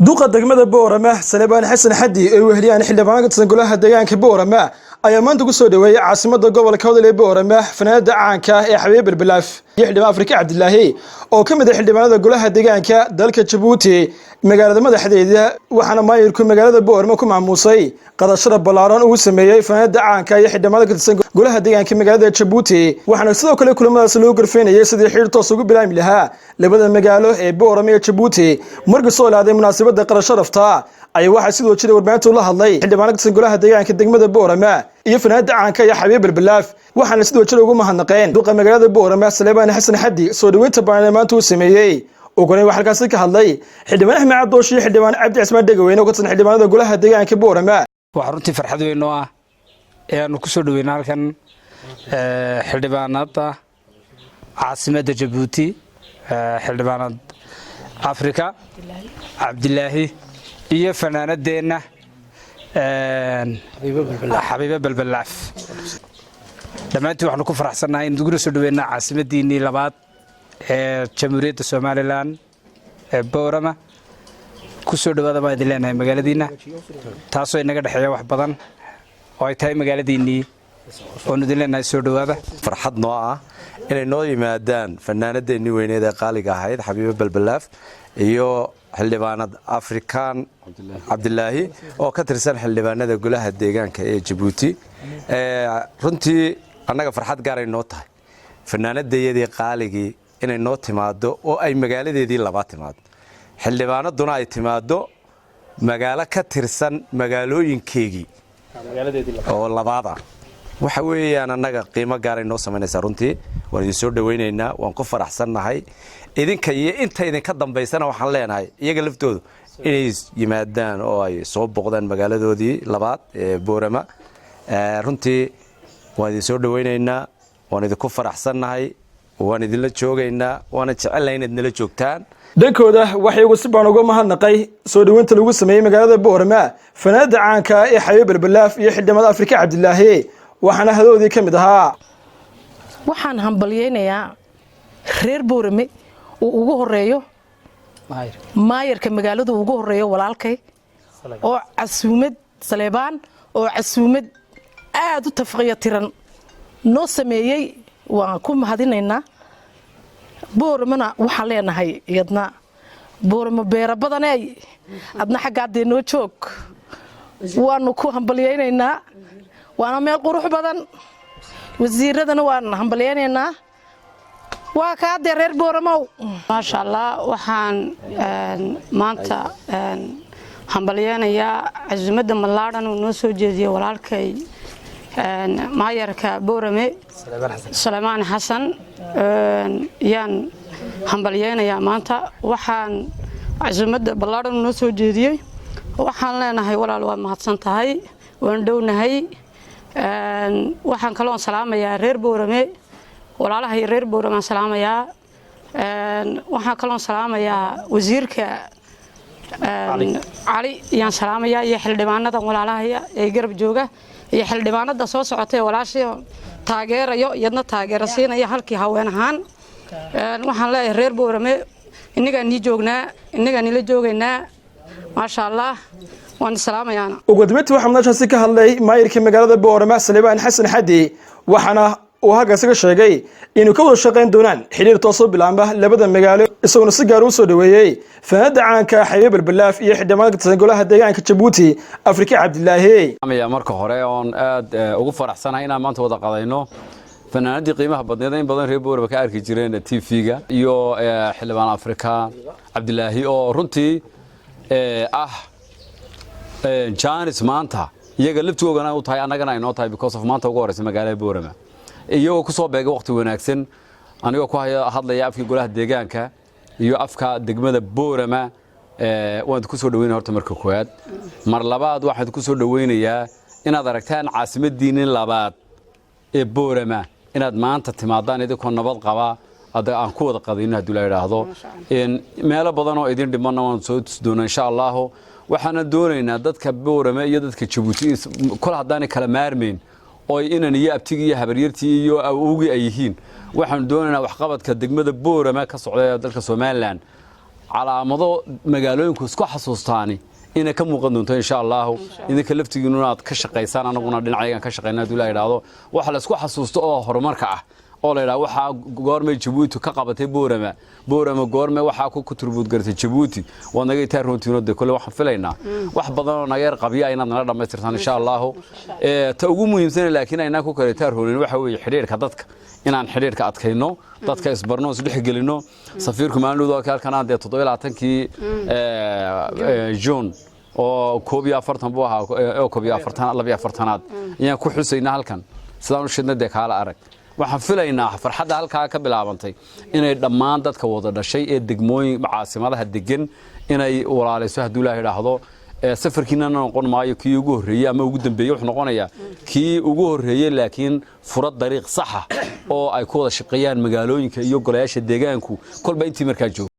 duqa degmada Boorama Salebaan Xasan Xaddi oo weheliyaan xildhibaan ka tirsan golaha deegaanka Boorama ayaa maanta ku soo dhaweeyay caasimadda gobolka Hawdal ee Boorama fanaanada caanka ee Xabiib Balbalaaf iyo xildhibaan Afrika Cabdilaahi oo ka mid ah xildhibaanada golaha deegaanka dalka Djibouti magaalada madaxdeeda waxaana maayirku magaalada Boorama ku maamuusay qadashada balaaran uu sameeyay fanaanada caanka iyo xildhibaanada ka tirsan golaha deegaanka magaalada Djibouti waxaana sidoo kale kulamadaas loo garfeenayay sidii xiriir toos ugu bilaami lahaa labada magaalo ee Boorama iyo Djibouti markii soo laaday munaasabada qarasho rafta ay waxa sidoo jira warbaahintu la hadlay xildhibaanada ka tirsan golaha deegaanka degmada Boorama iyo fanaanada caanka iyo Xabiib Balbalaaf waxaana sidoo jira ugu mahadnaqeen duqa magaalada Boorama Salebaan Xasan Xaddi soo dhaweynta baarlamaanka uu sameeyay وكوني واحد كاسي كهالله حدمان أحمد عبدوشي حدمان عبد عثمان دقوين وكتن حدمان هذا كلها دقان كبورة ما وحرنتي فرحة دوينوه يعني كسر دوينال كان حدمانات عاصمة جيبوتي حدمانات أفريقيا عبد الله هي فنانة دينا حبيبة بالبلاف لما أنتوا إحنا كفر حسنا إن تقولوا سدوينا عاصمة ديني لبعض جمهورية سوماليلاند بورما كسر دوّا ما يدلنا هاي مقالدينا تاسو إنك دحية واحد بدن أو تاي مقالديني وندلنا هاي سر دوّا فرحت نوعه إن نوعي مادان فنانة ديني وين إذا قال جاهيد حبيب بالبلاف يو حلبانة أفريقيان عبد الله أو كترسان حلبانة كلها ديجان كجيبوتي رنتي أنا فرحت قاري نوته فنانة ديدي قالجي inay noo timaado oo ay magaaladeedii laba timaado xildhibaanaduna ay timaado magaalo ka tirsan magaalooyinkeegii oo labaada waxa weeyaan anaga qiimo gaar ah noo sameynaysa runtii waan idin soo dhaweynaynaa waan ku faraxsanahay idinka iyo inta idin ka dambeysana waxaan leenahay iyaga laftoodu inay yimaadaan oo ay soo boqdaan magaaladoodii labaad ee Boorama runtii waan idin soo dhaweynaynaa waan idin ku faraxsanahay waan idin la joogaynaa waana jecelahay inaad nala joogtaan dhankooda waxay ugu si baan uga mahadnaqay soo dhaweynta lagu sameeyay magaalada Boorama fanaanada caanka ee Xabiib Balbalaaf iyo xildhibaanada Afrika Cabdilaahi waxaana hadoodii ka mid ahaa waxaan hambalyeeynaa reer Boorame oo ugu horeeyo maayirka magaalada ugu horeeyo walaalkay oo casuumad Salebaan oo casuumad aad u tafqiya tiran noo sameeyay waan ku mahadinaynaa Boorama waxa leenahay iyadna Boorama beera badanay adna xaqaadee noo joog waanu ku hambalyeeynaa waana meel qurux badan wasiiradana waan hambalyeeynaa waa ka adeer reer Boorama ma sha Allah waxaan maanta hambalyeenayaa casuumada malaadan oo noo soo jeediyay walaalkay maayarka Boorame Salebaan Xasan yaan hambalyeeynaa maanta waxaan casuumada balaaran noo soo jeediyay waxaan leenahay walaal waa mahadsan tahay waan dhownahay waxaan kaloon salaamayaa reer Boorame walaalahay reer Boorame salaamayaa waxaan kaloon salaamayaa wasiirka Ali yaan salaamayaa iyo xildhibaanada walaalahay ee garab jooga iyo xildhibaanada soo socotay walaashii taageerayo yadna taageerasiinaya halkii haween ahaan waxaan leeyahay reer Boorame inaga ni joognaa inaga ni la joogaynaa ma sha Allah waan salaamayaana ugu dambeyntii waxaan meeshaasi ka hadlay maayirka magaalada Boorama Salebaan Xasan Xaddi waxaana uu halkaas sheegay inuu ka wada shaqeyn doonaan xiriir toos oo bilaamba labada magaalo isagoo si gaar ah u soo dhaweeyay fanaanada caanka Xabiib Balbalaaf iyo xildhibaanada ka tirsan golaha deegaanka Djibouti Afrika Cabdilaahi ayaa marka hore oon aad ugu faraxsanahay inaan maanta wada qadayno fanaanadii qiimaha badneed in badan reer Boorama ka arki jireen TV-ga iyo xildhibaan Afrika Cabdilaahi oo runtii Jaanis maanta iyaga laftoogana u tahay anagana ay noo tahay because of maanta ugu horeysa magaalada Boorama iyagoo ku soo beegay waqti wanaagsan anigoo ku hadlaya afkii golaha deegaanka iyo afka degmada Boorama waan ku soo dhaweynaa horta marka koowaad mar labaad waxaan ku soo dhaweynayaa inaad aragtaan caasimadiina labaad ee Boorama inaad maanta timaadaan idinku nabad qaba aan ku wada qadayno hadii la yiraahdo in meelo badan oo idin dhiman waan soo tusdoona insha Allah waxaan doonaynaa dadka Boorama iyo dadka Djibouti kala hadaan kala maarmeen oo inaan iyo abtiga iyo habaryartii iyo awowgi ay yihiin waxaan doonaynaa wax qabadka degmada Boorama ka socda dalka Soomaaliland calaamado magaalooyinku isku xasuustaani inay ka muuqan doonto insha Allah idinka laftigiinu aad ka shaqeysaan anaguna dhinacaygan ka shaqeynaa duu la yiraahdo waxa la isku xasuusto oo horumarka ah oo la yiraahdo waxa goormay Djibouti ka qabatay Boorama goormay waxa ku turbuud gartay Djibouti wanaga taa runtiinooda kale waxaan filaynaa wax badan oo naga yar qabiya inaad nala dhameystirtaan insha Allah ta ugu muhiimsan laakiin ayna ku kale taa ruulin waxa weeye xiriirka dadka inaan xiriirka adkayno dadka isbarno isdhex gelino safiirku maalinooda halkan aan 27kii June oo 42 buu ahaa oo 42 ayaan ku xusayna halkan sidaan u shidnay kala arag waxaan filaynaa farxadda halka ka bilaabantay inay dhammaan dadka wada dhashay ee degmooyin caasimadaha degan inay walaalayso haduu Ilaahay yiraahdo safarkiina noqon maayo kii ugu horeeyay ama ugu dambeeyay wuxuu noqonayaa kii ugu horeeyay laakiin furad dariiq sax ah oo ay ku wada shaqeeyaan magaalooyinka iyo golayaasha deegaanku kolba intii markaa joogto